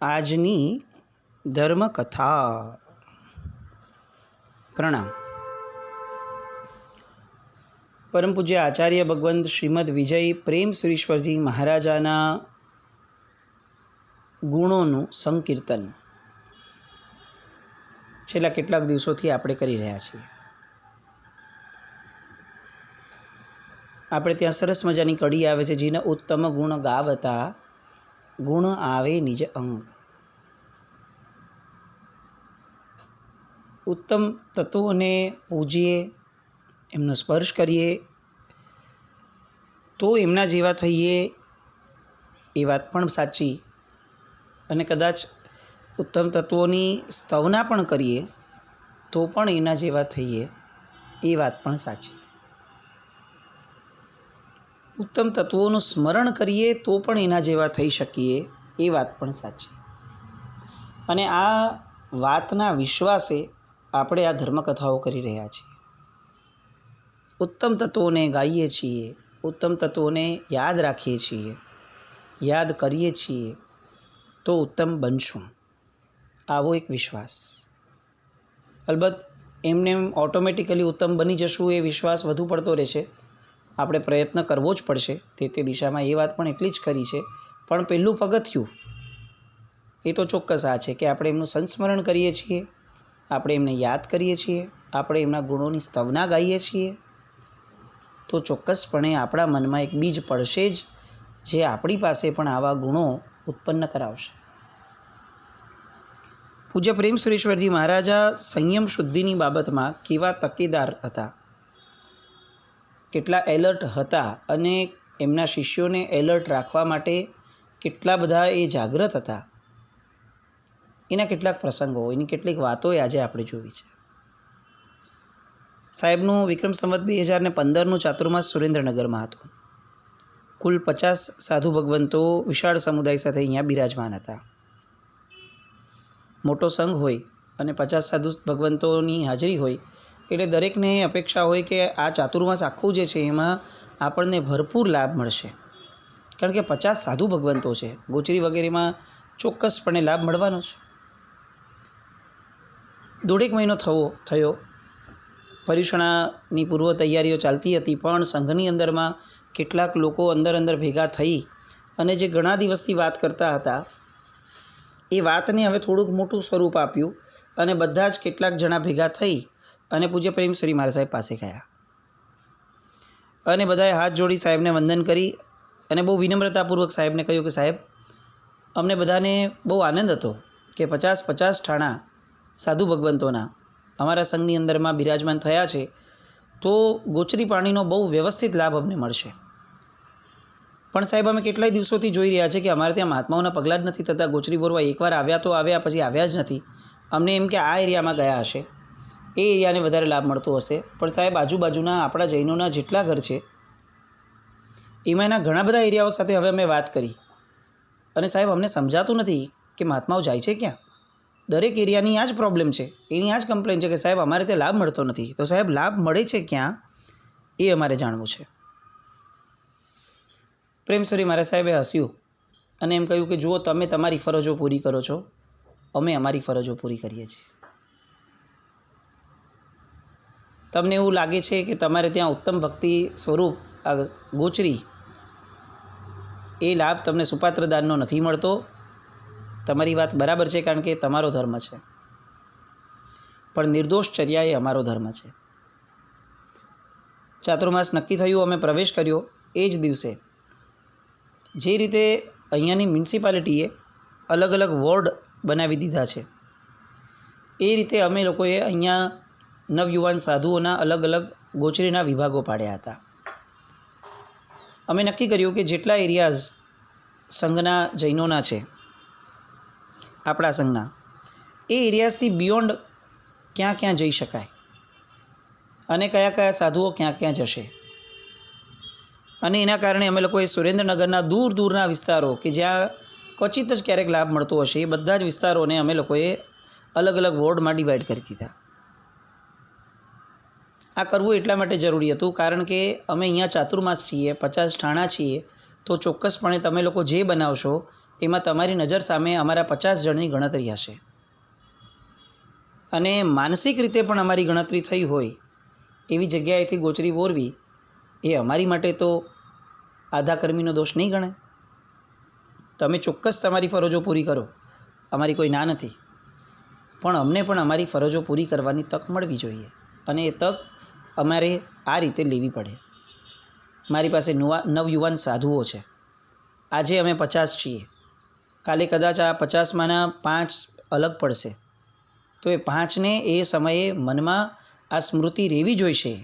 આજની ધર્મકથા. પ્રણામ. પરમ પૂજ્ય આચાર્ય ભગવંત શ્રીમદ વિજય પ્રેમ સુરીશ્વરજી મહારાજાના ગુણોનું સંકીર્તન છેલ્લા કેટલાક દિવસોથી આપણે કરી રહ્યા છીએ. આપણે ત્યાં સરસ મજાની કડી આવે છે, જેને ઉત્તમ ગુણ ગાવતા ગુણ આવે નિજ અંગ. ઉત્તમ તત્વોને પૂજીએ, એમનો સ્પર્શ કરીએ તો એમના જેવા થઈએ એ વાત પણ સાચી, અને કદાચ ઉત્તમ તત્વોની સ્તવના પણ કરીએ તો પણ એના જેવા થઈએ એ વાત પણ સાચી. ઉત્તમ તત્વોનું સ્મરણ કરીએ તો પણ એના જેવા થઈ શકીએ એ વાત પણ સાચી. અને આ વાતના વિશ્વાસે આપણે આ ધર્મકથાઓ કરી રહ્યા છીએ. ઉત્તમ તત્વોને ગાઈએ છીએ, ઉત્તમ તત્વોને યાદ રાખીએ છીએ, યાદ કરીએ છીએ તો ઉત્તમ બનશું, આવો એક વિશ્વાસ. અલબત્ત એમને ઓટોમેટિકલી ઉત્તમ બની જશું એ વિશ્વાસ વધુ પડતો રહેશે. આપણે પ્રયત્ન કરવો જ પડશે તે દિશામાં, એ વાત પણ એટલી જ કરી છે. પણ પહેલું પગથિયું એ તો ચોક્કસ આ છે કે આપણે એમનું સંસ્મરણ કરીએ છીએ, આપણે એમને યાદ કરીએ છીએ, આપણે એમના ગુણોની સ્તવના ગાઈએ છીએ તો ચોક્કસપણે આપણા મનમાં એક બીજ પડશે જ, જે આપણી પાસે પણ આવા ગુણો ઉત્પન્ન કરાવશે. પૂજ્ય પ્રેમ સુરેશ્વરજી મહારાજા સંયમ શુદ્ધિની બાબતમાં કેવા તકેદાર હતા, કેટલા એલર્ટ હતા, અને એમના શિષ્યોને એલર્ટ રાખવા માટે કેટલા બધા એ જાગૃત હતા, એના કેટલાક પ્રસંગો, એની કેટલીક વાતોએ આજે આપણે જોવી છે. સાહેબનું વિક્રમ સંવત 2015નું ચાતુર્માસ સુરેન્દ્રનગરમાં હતું. કુલ 50 સાધુ ભગવંતો વિશાળ સમુદાય સાથે અહીંયા બિરાજમાન હતા. મોટો સંઘ હોય અને 50 સાધુ ભગવંતોની હાજરી હોય એટલે દરેકને અપેક્ષા હોય કે આ ચાતુર્માસ આખું જે છે એમાં આપણને ભરપૂર લાભ મળશે. કારણ કે 50 સાધુ ભગવંતો છે, ગોચરી વગેરેમાં ચોક્કસપણે લાભ મળવાનો છે. 1.5 મહિનો થયો, પર્યુષણાની પૂર્વ તૈયારીઓ ચાલતી હતી, પણ સંઘની અંદરમાં કેટલાક લોકો અંદર ભેગા થઈ અને જે ઘણા દિવસથી વાત કરતા હતા એ વાતને હવે થોડુંક મોટું સ્વરૂપ આપ્યું, અને બધા જ કેટલાક જણા ભેગા થઈ અને પૂજ્ય પ્રેમ શ્રી મહારાજ સાહેબ પાસે ગયા અને બધાએ હાથ જોડી સાહેબને વંદન કરી અને બહુ વિનમ્રતાપૂર્વક સાહેબને કહ્યું કે સાહેબ, અમને બધાને બહુ આનંદ હતો કે 50 ઠાણા સાધુ ભગવંતોના અમારા સંઘની અંદરમાં બિરાજમાન થયા છે, તો ગોચરી પાણીનો બહુ વ્યવસ્થિત લાભ અમને મળશે. પણ સાહેબ, અમે કેટલાય દિવસોથી જોઈ રહ્યા છે કે અમારે ત્યાં મહાત્માઓના પગલાં જ નથી થતા. ગોચરી બોરવા એકવાર આવ્યા તો આવ્યા, પછી આવ્યા જ નથી. અમને એમ કે આ એરિયામાં ગયા હશે, એ એરિયાને વધારે લાભ મળતો હશે. પણ સાહેબ, આજુબાજુના આપણા જૈનોના જેટલા ઘર છે એમાંના ઘણા બધા એરિયાઓ સાથે હવે અમે વાત કરી, અને સાહેબ અમને સમજાતું નથી કે મહાત્માઓ જાય છે ક્યાં. દરેક એરિયાની આ જ પ્રોબ્લેમ છે, એની આ જ કમ્પ્લેન છે કે સાહેબ અમારે ત્યાં લાભ મળતો નથી. તો સાહેબ, લાભ મળે છે ક્યાં એ અમારે જાણવું છે. પ્રેમશ્રી મારા સાહેબે હસ્યું અને એમ કહ્યું કે જુઓ, તમે તમારી ફરજો પૂરી કરો છો, અમે અમારી ફરજો પૂરી કરીએ છીએ. તમને એવું લાગે છે કે તમારે ત્યાં ઉત્તમ ભક્તિ સ્વરૂપ ગોચરી એ લાભ તમને સુપાત્ર દાનનો નથી મળતો. તમારી વાત બરાબર છે, કારણ કે તમારો ધર્મ છે, પણ નિર્દોષ ચર્યા એ અમારો ધર્મ છે. ચાતુર્માસ નક્કી થયું, અમે પ્રવેશ કર્યો. એ જ દિવસે જે રીતે અહીંયાની મ્યુનિસિપાલિટીએ અલગ અલગ વોર્ડ બનાવી દીધા છે, એ રીતે અમે લોકોએ અહીંયા નવયુવાન સાધુઓના અલગ અલગ ગોચરીના વિભાગો પાડ્યા હતા. અમે નક્કી કર્યું કે જેટલા એરિયાઝ સંઘના જૈનોના છે, આપણા સંઘના, એ એરિયાઝથી બિયોન્ડ ક્યાં ક્યાં જઈ શકાય અને કયા કયા સાધુઓ ક્યાં ક્યાં જશે. અને એના કારણે અમે લોકોએ સુરેન્દ્રનગરના દૂરના વિસ્તારો કે જ્યાં ક્વચિત જ ક્યારેક લાભ મળતો હશે, એ બધા જ વિસ્તારોને અમે લોકોએ અલગ અલગ વોર્ડમાં ડિવાઈડ કરી દીધા. આ કરવું એટલા માટે જરૂરી હતું કારણ કે અમે અહીંયા ચાતુર્માસ છીએ, 50 ઠાણા છીએ, તો ચોક્કસપણે તમે લોકો જે બનાવશો એમાં તમારી નજર સામે અમારા 50 જણની ગણતરી હશે અને માનસિક રીતે પણ અમારી ગણતરી થઈ હોય એવી જગ્યાએથી ગોચરી વોરવી એ અમારી માટે તો આધા કર્મીનો દોષ નહીં ગણે. તમે ચોક્કસ તમારી ફરજો પૂરી કરો, અમારી કોઈ ના નથી, પણ અમને પણ અમારી ફરજો પૂરી કરવાની તક મળવી જોઈએ અને એ તક અમારે આ રીતે લેવી પડે. મારી પાસે નવયુવાન સાધુઓ છે. આજે અમે 50 છીએ, કાલે કદાચ આ 50માંના 5 અલગ પડશે, તો એ 5ને એ સમયે મનમાં આ સ્મૃતિ રહેવી જોઈશે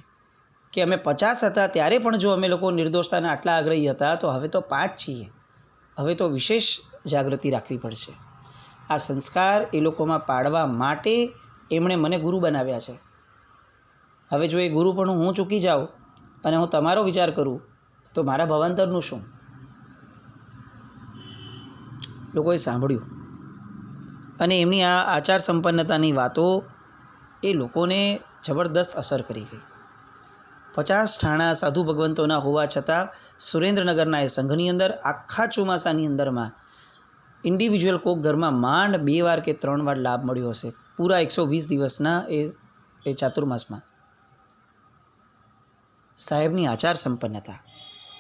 કે અમે 50 હતા ત્યારે પણ જો અમે લોકો નિર્દોષતાના આટલા આગ્રહી હતા તો હવે તો 5 છીએ. હવે તો વિશેષ જાગૃતિ રાખવી પડશે. આ સંસ્કાર એ લોકોમાં પાડવા માટે એમણે મને ગુરુ બનાવ્યા છે. હવે જો એ ગુરુ પણ હું ચૂકી જાઉં અને હું તમારો વિચાર કરું તો મારા ભવાંતરનું શું? લોકોએ સાંભળ્યું અને એમની આ આચાર સંપન્નતાની વાતો એ લોકોને જબરદસ્ત અસર કરી ગઈ. 50 ઠાણા સાધુ ભગવંતોના હોવા છતાં સુરેન્દ્રનગરના એ સંઘની અંદર આખા ચોમાસાની અંદરમાં ઇન્ડિવિજ્યુઅલ કોક ઘરમાં માંડ 2 વાર કે 3 વાર લાભ મળ્યો હશે પૂરા 120 દિવસના એ ચાતુર્માસમાં. સાહેબની આચાર સંપન્નતા,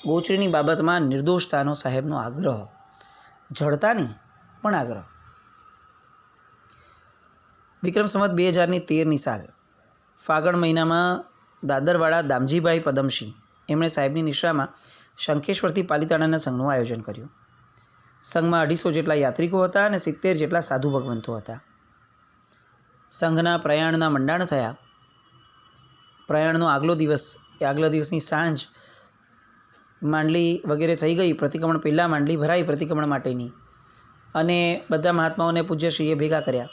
ગોચરીની બાબતમાં નિર્દોષતાનો સાહેબનો આગ્રહ, જડતા નહીં પણ આગ્રહ. વિક્રમ સંવત 2013ની સાલ ફાગણ મહિનામાં દાદરવાળા દામજીભાઈ પદમસિંહ એમણે સાહેબની નિશ્રામાં શંખેશ્વરથી પાલિતાણાના સંઘનું આયોજન કર્યું. સંઘમાં 250 જેટલા યાત્રિકો હતા અને 70 જેટલા સાધુ ભગવંતો હતા. સંઘના પ્રયાણના મંડાણ થયા. પ્રયાણનો આગલા દિવસની સાંજ માંડલી વગેરે થઈ ગઈ. પ્રતિક્રમણ પહેલાં માંડલી ભરાઈ પ્રતિક્રમણ માટેની અને બધા મહાત્માઓને પૂજ્યશ્રીએ ભેગા કર્યા.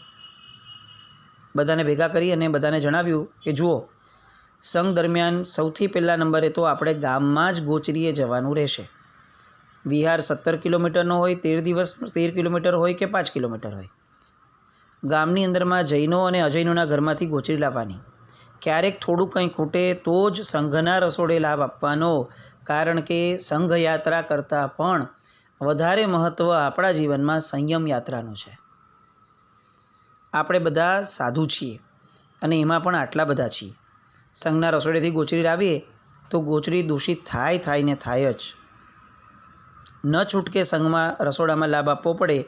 બધાને ભેગા કરી અને બધાને જણાવ્યું કે જુઓ, સંઘ દરમિયાન સૌથી પહેલા નંબરે તો આપણે ગામમાં જ ગોચરીએ જવાનું રહેશે. વિહાર 17 કિલોમીટરનો હોય, 13 કિલોમીટર હોય કે 5 કિલોમીટર હોય, ગામની અંદરમાં જૈનો અને અજૈનોના ઘરમાંથી ગોચરી લાવવાની. ક્યારેક થોડું કંઈ ખૂટે તો જ સંઘના રસોડે લાભ આપવાનો, કારણ કે સંઘ યાત્રા કરતાં પણ વધારે મહત્ત્વ આપણા જીવનમાં સંયમ યાત્રાનું છે. આપણે બધા સાધુ છીએ અને એમાં પણ આટલા બધા છીએ. સંઘના રસોડેથી ગોચરી લાવીએ તો ગોચરી દૂષિત થાય ને થાય જ. ન છૂટકે સંઘમાં રસોડામાં લાભ આપવો પડે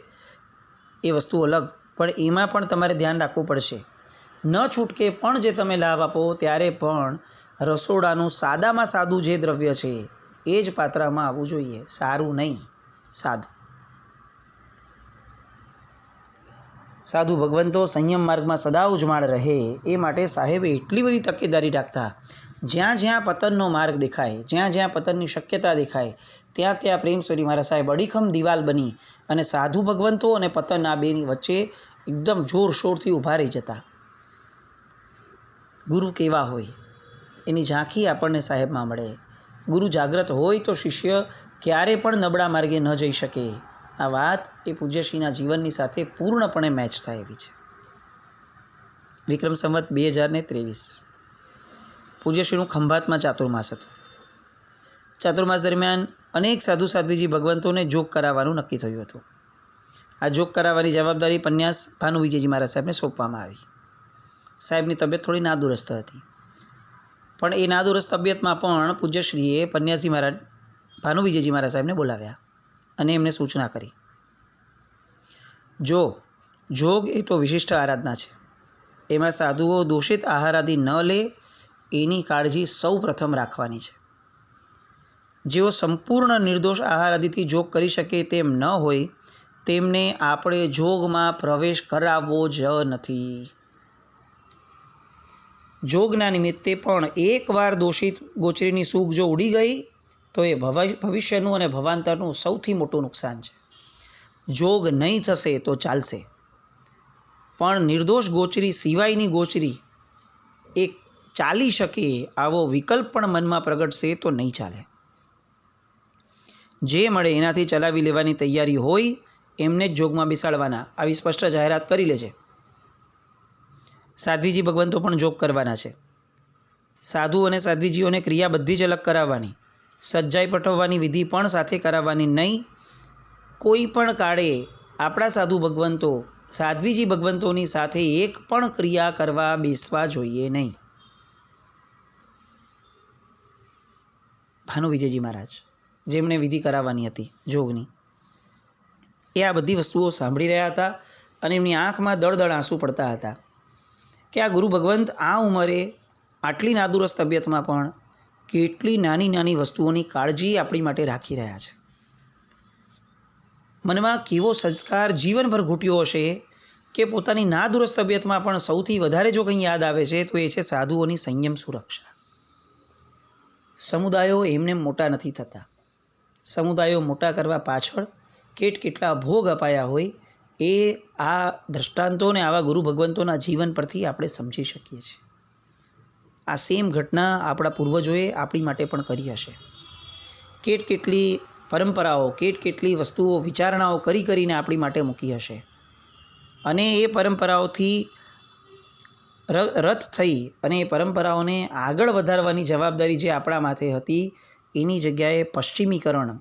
એ વસ્તુ અલગ, પણ એમાં પણ તમારે ધ્યાન રાખવું પડશે. ન છૂટકે પણ જે તમે લાભ આપો ત્યારે પણ રસોડાનું સાદામાં સાદું જે દ્રવ્ય છે એ જ પાત્રમાં આવવું જોઈએ, સારું નહીં, સાદું. સાધુ ભગવંતો સંયમ માર્ગમાં સદા ઉજમાળ રહે એ માટે સાહેબે એટલી બધી તકેદારી રાખતા. જ્યાં જ્યાં પતનનો માર્ગ દેખાય, જ્યાં જ્યાં પતનની શક્યતા દેખાય, ત્યાં ત્યાં પ્રેમસ્વરી મારા સાહેબ અડીખમ દિવાલ બની અને સાધુ ભગવંતો અને પતન આ બેની વચ્ચે એકદમ જોરશોરથી ઊભા રહી જતા. ગુરુ કેવા હોય એની ઝાંખી આપણને સાહેબમાં મળે. ગુરુ જાગ્રત હોય તો શિષ્ય ક્યારે પણ નબળા માર્ગે ન જઈ શકે. આ વાત એ પૂજ્યશ્રીના જીવનની સાથે પૂર્ણપણે મેચ થાય એવી છે. વિક્રમ સંવત 2023 પૂજ્યશ્રીનું ખંભાતમાં ચાતુર્માસ હતો. ચાતુર્માસ દરમિયાન અનેક સાધુ સાધ્વીજી ભગવંતોને જોગ કરાવવાનું નક્કી થયું હતું. આ જોગ કરાવવાની જવાબદારી પન્યાસ ભાનુ વિજયજી મહારાજ સાહેબને સોંપવામાં આવી. સાહેબની તબિયત થોડી નાદુરસ્ત હતી, પણ એ નાદુરસ્ત તબિયતમાં પણ પૂજ્યશ્રીએ પન્યાસી મહારાજ ભાનુ વિજયજી મહારાજ સાહેબને બોલાવ્યા અને એમને સૂચના કરી. જોગ એ તો વિશિષ્ટ આરાધના છે. એમાં સાધુઓ દૂષિત આહાર આદિ ન લે એની કાળજી સૌ પ્રથમ રાખવાની છે. જેઓ સંપૂર્ણ નિર્દોષ આહાર આદિથી જોગ કરી શકે તેમ ન હોય તેમને આપણે જોગમાં પ્રવેશ કરાવવો જ નથી. જોગના નિમિત્તે પણ એકવાર દોષિત ગોચરીની સૂગ જો ઉડી ગઈ તો એ ભવિષ્યનું અને ભવાંતરનું સૌથી મોટું નુકસાન છે. જોગ નહીં થશે તો ચાલશે, પણ નિર્દોષ ગોચરી સિવાયની ગોચરી એક ચાલી શકે આવો વિકલ્પ પણ મનમાં પ્રગટશે તો નહીં ચાલે. જે મળે એનાથી ચલાવી લેવાની તૈયારી હોય એમને જ જોગમાં બેસાડવાના, આવી સ્પષ્ટ જાહેરાત કરી લે છે. સાધ્વીજી ભગવંતો પણ જોગ કરવાના છે. સાધુ અને સાધ્વીજીઓને ક્રિયા બધી જ અલગ કરાવવાની, સજ્જાઈ પઠવવાની વિધિ પણ સાથે કરાવવાની નહીં. કોઈ પણ કાળે આપણા સાધુ ભગવંતો સાધ્વીજી ભગવંતોની સાથે એક પણ ક્રિયા કરવા બેસવા જોઈએ નહીં. ભાનુ વિજયજી મહારાજ, જેમણે વિધિ કરાવવાની હતી જોગની, એ આ બધી વસ્તુઓ સાંભળી રહ્યા હતા અને એમની આંખમાં દળદળ આંસુ પડતા હતા કે આ ગુરુ ભગવંત આ ઉંમરે આટલી નાદુરસ્ત તબિયતમાં પણ કેટલી નાની નાની વસ્તુઓની કાળજી આપણી માટે રાખી રહ્યા છે. મનમાં કેવો સંસ્કાર જીવનભર ઘૂંટ્યો હશે કે પોતાની નાદુરસ્ત તબિયતમાં પણ સૌથી વધારે જો કંઈ યાદ આવે છે તો એ છે સાધુઓની સંયમ સુરક્ષા. સમુદાયો એમને મોટા નથી થતા. સમુદાયો મોટા કરવા પાછળ કેટલા ભોગ અપાયા હોય એ આ દ્રષ્ટાંતોને આવા ગુરુ ભગવંતોના જીવન પરથી આપણે સમજી શકીએ છીએ. આ સેમ ઘટના આપણા પૂર્વજોએ આપણી માટે પણ કરી હશે. કેટલી પરંપરાઓ, કેટલી વસ્તુઓ, વિચારણાઓ કરીને આપણી માટે મૂકી હશે. અને એ પરંપરાઓથી રથ થઈ અને એ પરંપરાઓને આગળ વધારવાની જવાબદારી જે આપણા માથે હતી, એની જગ્યાએ પશ્ચિમીકરણ,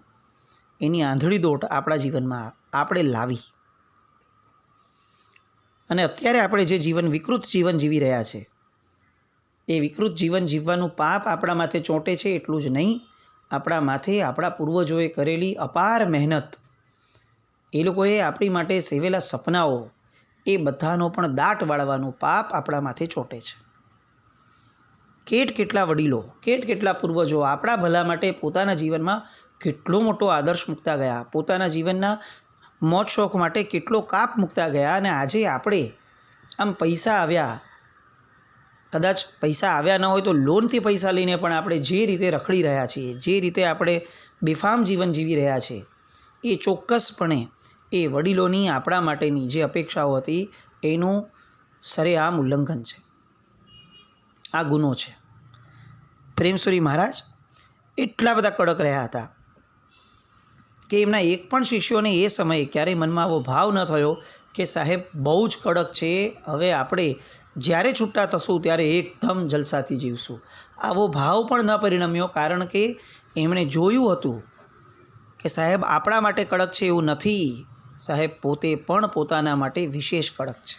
એની આંધળી દોટ આપણા જીવનમાં આપણે લાવી. અને અત્યારે આપણે જે વિકૃત જીવન જીવી રહ્યા છે, એ વિકૃત જીવન જીવવાનું પાપ આપણા માથે ચોંટે છે. એટલું જ નહીં, આપણા માથે આપણા પૂર્વજોએ કરેલી અપાર મહેનત, એ લોકોએ આપણી માટે સેવેલા સપનાઓ, એ બધાનો પણ દાટ વાળવાનું પાપ આપણા માથે ચોંટે છે. કેટલા વડીલો, કેટલા પૂર્વજો આપણા ભલા માટે પોતાના જીવનમાં કેટલો મોટો આદર્શ મૂકતા ગયા, પોતાના જીવનના મોજ શોખ માટે કેટલો કાપ મૂકતા ગયા. અને આજે આપણે આમ પૈસા આવ્યા, કદાચ પૈસા આવ્યા ન હોય તો લોનથી પૈસા લઈને પણ આપણે જે રીતે રખડી રહ્યા છીએ, જે રીતે આપણે બેફામ જીવન જીવી રહ્યા છીએ, એ ચોક્કસપણે એ વડીલોની આપણા માટેની જે અપેક્ષાઓ હતી એનું સરેઆમ ઉલ્લંઘન છે. આ ગુનો છે. પ્રેમસુરી મહારાજ એટલા બધા કડક રહ્યા હતા કે એમના એક પણ શિષ્યોને એ સમયે ક્યારેય મનમાં આવો ભાવ ન થયો કે સાહેબ બહુ જ કડક છે, હવે આપણે જ્યારે છૂટા થશું ત્યારે એકદમ જલસાથી જીવશું. આવો ભાવ પણ ન પરિણમ્યો, કારણ કે એમણે જોયું હતું કે સાહેબ આપણા માટે કડક છે એવું નથી, સાહેબ પોતે પણ પોતાના માટે વિશેષ કડક છે.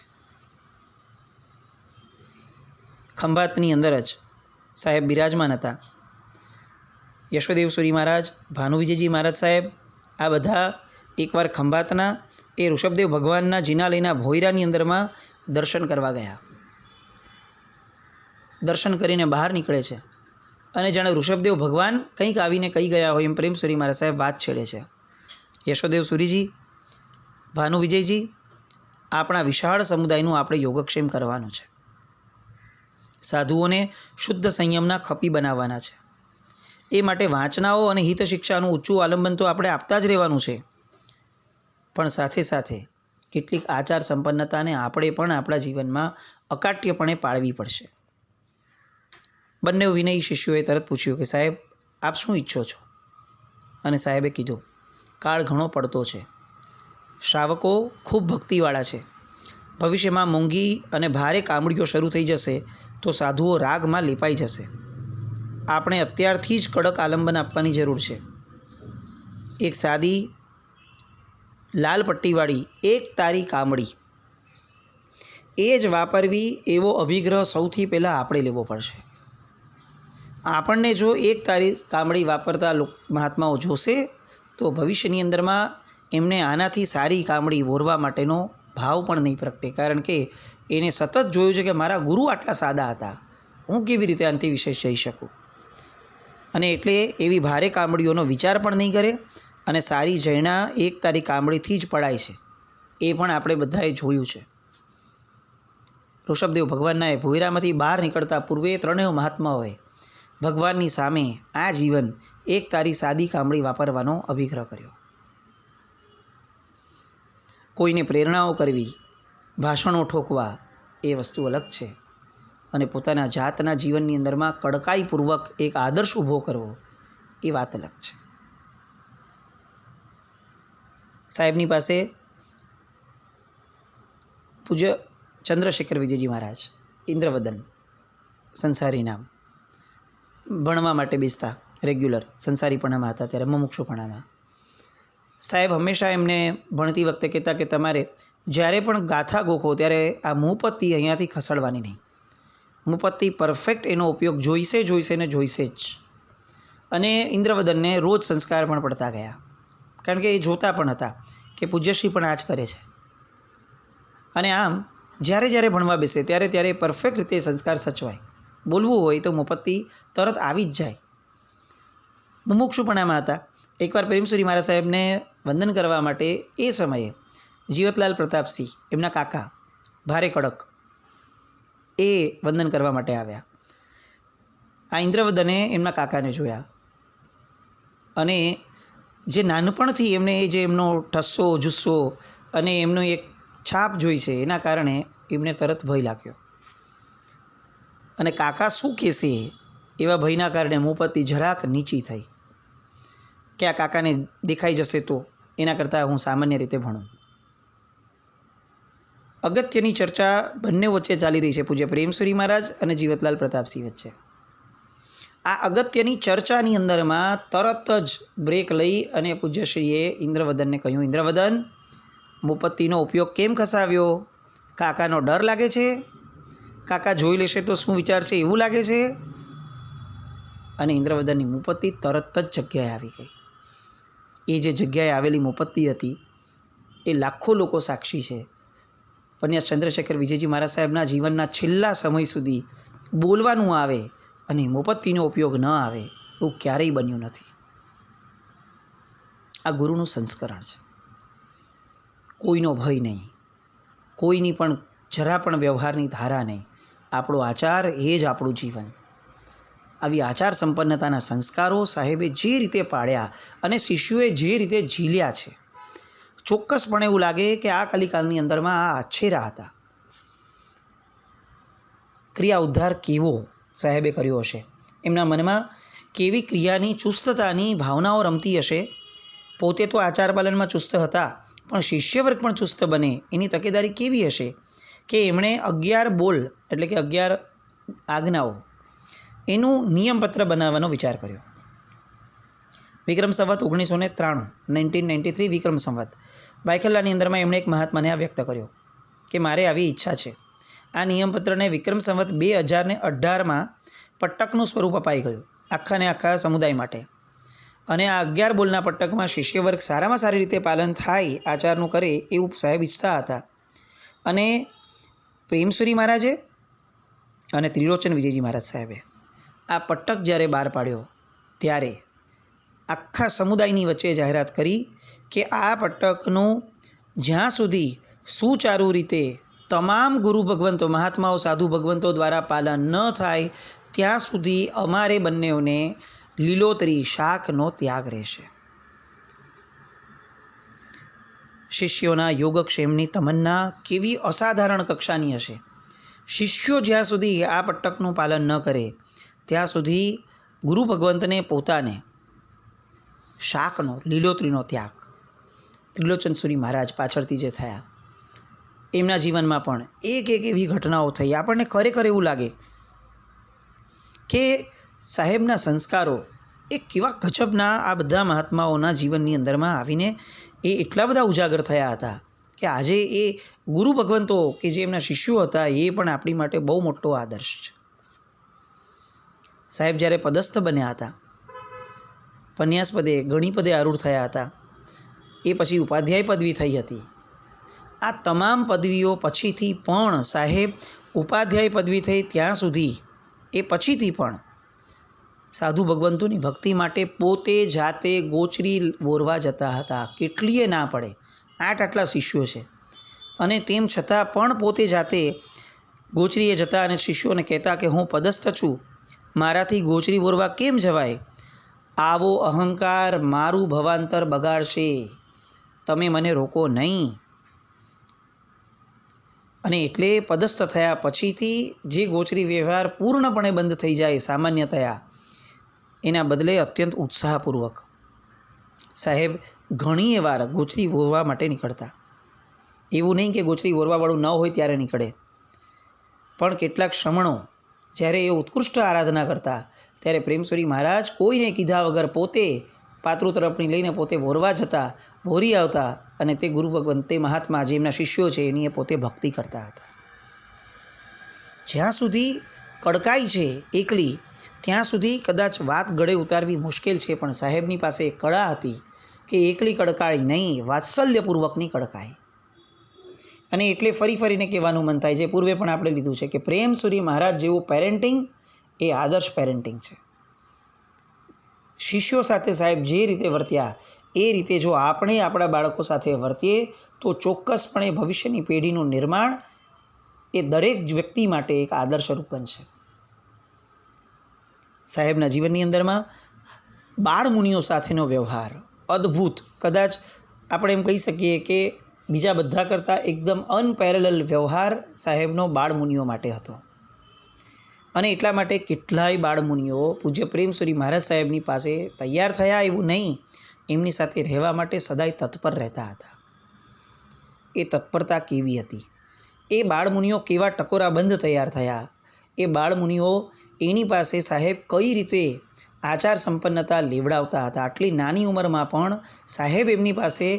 ખંભાતની અંદર જ સાહેબ બિરાજમાન હતા. યશોદેવસુરી મહારાજ, ભાનુ વિજયજી મહારાજ સાહેબ, આ બધા એકવાર ખંભાતના એ ઋષભદેવ ભગવાનના જિનાલયના ભોયરાની અંદરમાં દર્શન કરવા ગયા. દર્શન કરીને બહાર નીકળે છે અને જાણે ઋષભદેવ ભગવાન કંઈક આવીને કહી ગયા હોય એમ પ્રેમસુરી મહારાજ સાહેબ વાત છેડે છે. યશોદેવ સુરીજી, ભાનુ વિજયજી, આપણા વિશાળ સમુદાયનું આપણે યોગક્ષેમ કરવાનું છે. સાધુઓને શુદ્ધ સંયમના ખપી બનાવવાના છે. એ માટે વાંચનાઓ અને હિત શિક્ષાનું ઊંચું આલંબન તો આપણે આપતા જ રહેવાનું છે, પણ સાથે સાથે કેટલીક આચાર સંપન્નતાને આપણે પણ આપણા જીવનમાં અકાટ્યપણે પાળવી પડશે. બંને વિનયી શિષ્યોએ તરત પૂછ્યું કે સાહેબ આપ શું ઈચ્છો છો? અને સાહેબે કીધું, કાળ ઘણો પડતો છે, શ્રાવકો ખૂબ ભક્તિવાળા છે, ભવિષ્યમાં મોંઘી અને ભારે કામડીઓ શરૂ થઈ જશે તો સાધુઓ રાગમાં લેપાઈ જશે. આપણે અત્યારથી જ કડક આલંબન આપવાની જરૂર છે. એક સાદી લાલ પટ્ટીવાળી એક તારી કામડી એ જ વાપરવી, એવો અભિગ્રહ સૌથી પહેલાં આપણે લેવો પડશે. આપણને જો એક તારી કામડી વાપરતા મહાત્માઓ જોશે તો ભવિષ્યની અંદરમાં એમને આનાથી સારી કામડી વોરવા માટેનો ભાવ પણ નહીં પ્રગટે, કારણ કે એને સતત જોયું છે કે મારા ગુરુ આટલા સાદા હતા, હું કેવી રીતે અંતિ વિશેષ જઈ શકું. અને એટલે એવી ભારે કામડીઓનો વિચાર પણ નહીં કરે અને સારી જૈણા એક તારી કામડીથી જ પડાય છે, એ પણ આપણે બધાએ જોયું છે. ઋષભદેવ ભગવાનના એ ભોયરામાંથી બહાર નીકળતા પૂર્વે ત્રણેય મહાત્માઓએ ભગવાનની સામે આ જીવન એક તારી સાદી કામડી વાપરવાનો અભિગ્રહ કર્યો. કોઈને પ્રેરણાઓ કરવી, ભાષણો ઠોકવા, એ વસ્તુ અલગ છે, અને પોતાના જાતના જીવનની અંદરમાં કડકાઈપૂર્વક એક આદર્શ ઊભો કરવો, એ વાત અલગ છે. સાહેબની પાસે પૂજ્ય ચંદ્રશેખર વિજયજી મહારાજ, ઇન્દ્રવદન સંસારી નામ, ભણવા માટે બેસતા રેગ્યુલર, સંસારીપણામાં હતા ત્યારે, મુમુક્ષુપણામાં. સાહેબ હંમેશા એમને ભણતી વખતે કહેતા કે તમારે જ્યારે પણ ગાથા ગોખો ત્યારે આ મુપત્તિ અહીંયાથી ખસેડવાની નહીં. મુપત્તિ પરફેક્ટ એનો ઉપયોગ જોઈશે ને જોઈશે જ. અને ઇન્દ્રવદનને રોજ સંસ્કાર પણ પડતા ગયા, કારણ કે એ જોતા પણ હતા કે પૂજ્યશ્રી પણ આ જ કરે છે. અને આમ જ્યારે જ્યારે ભણવા બેસે ત્યારે પરફેક્ટ રીતે સંસ્કાર સચવાય. બોલવું હોય તો મુપત્તિ તરત આવી જ જાય. મુમુક્ષુપણામાં હતા. એકવાર પ્રેમસુરી મહારાજ સાહેબને વંદન કરવા માટે એ સમયે જીવતલાલ પ્રતાપસિંહ એમના કાકા ભારે કડક એ વંદન કરવા માટે આવ્યા. આ ઇન્દ્રવદને એમના કાકાને જોયા અને જે નાનપણથી એમને જે એમનો ઠસ્સો જુસ્સો અને એમનો એક છાપ જોઈ છે એના કારણે એમને તરત ભય લાગ્યો. અને કાકા શું કહેશે એવા ભયના કારણે મુપત્તિ જરાક નીચી થઈ કે આ કાકાને દેખાઈ જશે તો એના કરતાં હું સામાન્ય રીતે ભણું. અગત્યની ચર્ચા બંને વચ્ચે ચાલી રહી છે, પૂજ્ય પ્રેમસુરી મહારાજ અને જીવતલાલ પ્રતાપસિંહ વચ્ચે. આ અગત્યની ચર્ચાની અંદરમાં તરત જ બ્રેક લઈ અને પૂજ્યશ્રીએ ઇન્દ્રવદનને કહ્યું, ઇન્દ્રવદન, મુપત્તિનો ઉપયોગ કેમ ખસાવ્યો? કાકાનો ડર લાગે છે? કાકા જોઈ લેશે તો શું વિચારશે એવું લાગે છે? અને ઇન્દ્રવદનની મુપત્તિ તરત જ જગ્યાએ આવી ગઈ. એ જે જગ્યાએ આવેલી મુપત્તિ હતી એ લાખો લોકો સાક્ષી છે. પન્યાસ ચંદ્રશેખર વિજયજી મહારાજ સાહેબના જીવનના છેલ્લા સમય સુધી બોલવાનું આવે અને મુપત્તિનો ઉપયોગ ન આવે એવું ક્યારેય બન્યું નથી. આ ગુરુનું સંસ્કરણ છે. કોઈનો ભય નહીં, કોઈની પણ જરા પણ વ્યવહારની ધારા નહીં. આપણો આચાર એ જ આપણું જીવન. આવી આચાર સંપન્નતાના સંસ્કારો સાહેબે જે રીતે પાડ્યા અને શિષ્યોએ જે રીતે ઝીલ્યા છે, ચોક્કસપણે એવું લાગે કે આ કલિકાલની અંદરમાં આ આછેરા હતા. ક્રિયા ઉદ્ધાર કેવો સાહેબે કર્યો હશે, એમના મનમાં કેવી ક્રિયાની ચુસ્તતાની ભાવનાઓ રમતી હશે. પોતે તો આચાર પાલનમાં ચુસ્ત હતા, પણ શિષ્યવર્ગ પણ ચુસ્ત બને એની તકેદારી કેવી હશે કે એમણે 11 બોલ એટલે કે 11 આજ્ઞાઓ એનું નિયમપત્ર બનાવવાનો વિચાર કર્યો. વિક્રમ સંવત 1993 વિક્રમ સંવત બાયખલાની અંદરમાં એમણે એક મહાત્માને આ વ્યક્ત કર્યો કે મારે આવી ઈચ્છા છે. આ નિયમપત્રને વિક્રમ સંવત 2018માં પટ્ટકનું સ્વરૂપ અપાઈ ગયું આખાને આખા સમુદાય માટે. અને આ 11 બોલના પટ્ટકમાં શિષ્યવર્ગ સારામાં સારી રીતે પાલન થાય, આચારનું કરે એવું સાહેબ ઈચ્છતા હતા. અને પ્રેમસુરી મહારાજે અને ત્રિલોચન વિજયજી મહારાજ સાહેબે આ પટ્ટક જ્યારે બહાર પાડ્યો ત્યારે આખા સમુદાયની વચ્ચે જાહેરાત કરી કે આ પટ્ટકનું જ્યાં સુધી સુચારુ રીતે તમામ ગુરુ ભગવંતો, મહાત્માઓ, સાધુ ભગવંતો દ્વારા પાલન ન થાય ત્યાં સુધી અમારે બંનેઓને લીલોતરી શાકનો ત્યાગ રહેશે. શિષ્યોના યોગક્ષેમની તમન્ના કેવી અસાધારણ કક્ષાની હશે. શિષ્યો જ્યાં સુધી આ પટ્ટકનું પાલન ન કરે ત્યાં સુધી ગુરુ ભગવંતને પોતાને શાકનો, લીલોતરીનો ત્યાગ. ત્રિલોચનસુરી મહારાજ પાછળથી જે થયા એમના જીવનમાં પણ એક એવી ઘટનાઓ થઈ, આપણને ખરેખર એવું લાગે કે સાહેબના સંસ્કારો એ કેવા ગજબના આ બધા મહાત્માઓના જીવનની અંદરમાં આવીને એ એટલા બધા ઉજાગર થયા હતા કે આજે એ ગુરુ ભગવંતો કે જે એમના શિષ્યો હતા એ પણ આપણી માટે બહુ મોટો આદર્શ છે. સાહેબ જ્યારે પદસ્થ બન્યા હતા, પન્યાસ પદે, ગણી પદે આરૂઢ થયા હતા, એ પછી ઉપાધ્યાય પદવી થઈ હતી. આ તમામ પદવીઓ પછીથી પણ સાહેબ ઉપાધ્યાય પદવી થઈ ત્યાં સુધી એ પછીથી પણ સાધુ ભગવંતોની ભક્તિ માટે પોતે જાતે ગોચરી વોરવા જતા હતા. કેટલીય ના પડે, 8 આટલા શિષ્યો છે અને તેમ છતાં પણ પોતે જાતે ગોચરીએ જતા અને શિષ્યોને કહેતા કે હું પદસ્થ છું, મારાથી ગોચરી વોરવા કેમ જવાય? આવો અહંકાર મારું ભવાંતર બગાડશે, તમે મને રોકો નહીં. અને એટલે પદસ્થ થયા પછીથી જે ગોચરી વ્યવહાર પૂર્ણપણે બંધ થઈ જાય સામાન્યતયા, એના બદલે અત્યંત ઉત્સાહપૂર્વક સાહેબ ઘણી વાર ગોચરી વોરવા માટે નીકળતા. એવું નહીં કે ગોચરી વોરવાવાળું ન હોય ત્યારે નીકળે, પણ કેટલાક શ્રમણો જ્યારે એ ઉત્કૃષ્ટ આરાધના કરતા ત્યારે પ્રેમસુરી મહારાજ કોઈને કીધા વગર પોતે પાત્રો તરફની લઈને પોતે વોરવા જતા, વોરી આવતા અને તે ગુરુ ભગવંત, તે મહાત્મા જે એમના શિષ્યો છે એની એ પોતે ભક્તિ કરતા હતા. જ્યાં સુધી કડકાઈ છે એકલી, ત્યાં સુધી કદાચ વાત ગળે ઉતારવી મુશ્કેલ છે, પણ સાહેબની પાસે એક કળા હતી કે એકલી કડકાઈ નહીં, વાત્સલ્યપૂર્વકની કડકાઈ. અને એટલે ફરી ફરીને કહેવાનું મન થાય છે, પૂર્વે પણ આપણે લીધું છે કે પ્રેમસુરી મહારાજ જેવું પેરેન્ટિંગ એ આદર્શ પેરેન્ટિંગ છે. શિષ્યો સાથે સાહેબ જે રીતે વર્ત્યા એ રીતે જો આપણે આપણા બાળકો સાથે વર્તીએ તો ચોક્કસપણે ભવિષ્યની પેઢીનું નિર્માણ એ દરેક વ્યક્તિ માટે એક આદર્શરૂપ બનશે. સાહેબના જીવનની અંદરમાં બાળમુનિઓ સાથેનો વ્યવહાર અદ્ભુત, કદાચ આપણે એમ કહી શકીએ કે બીજા બધા કરતાં એકદમ અનપેરેલલ વ્યવહાર સાહેબનો બાળમુનિઓ માટે હતો. અને એટલા માટે કેટલાય બાળમુનિઓ પૂજ્ય પ્રેમસુરી મહારાજ સાહેબની પાસે તૈયાર થયા એવું નહીં, એમની સાથે રહેવા માટે સદાય તત્પર રહેતા હતા. એ તત્પરતા કેવી હતી, એ બાળમુનિઓ કેવા ટકોરાબંધ તૈયાર થયા, એ બાળમુનિઓ એની પાસે સાહેબ કઈ રીતે આચાર સંપન્નતા લેવડાવતા હતા, આટલી નાની ઉંમરમાં પણ સાહેબ એમની પાસે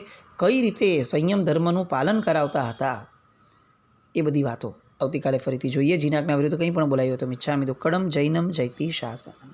કઈ રીતે સંયમ ધર્મનું પાલન કરાવતા હતા, એ બધી વાતો આવતીકાલે ફરીથી જોઈએ. જીનાજ્ઞા વિરુદ્ધ કંઈ પણ બોલાયું તો મિચ્છામિ દુક્કડમ જૈનમ જયતિ શાસનમ.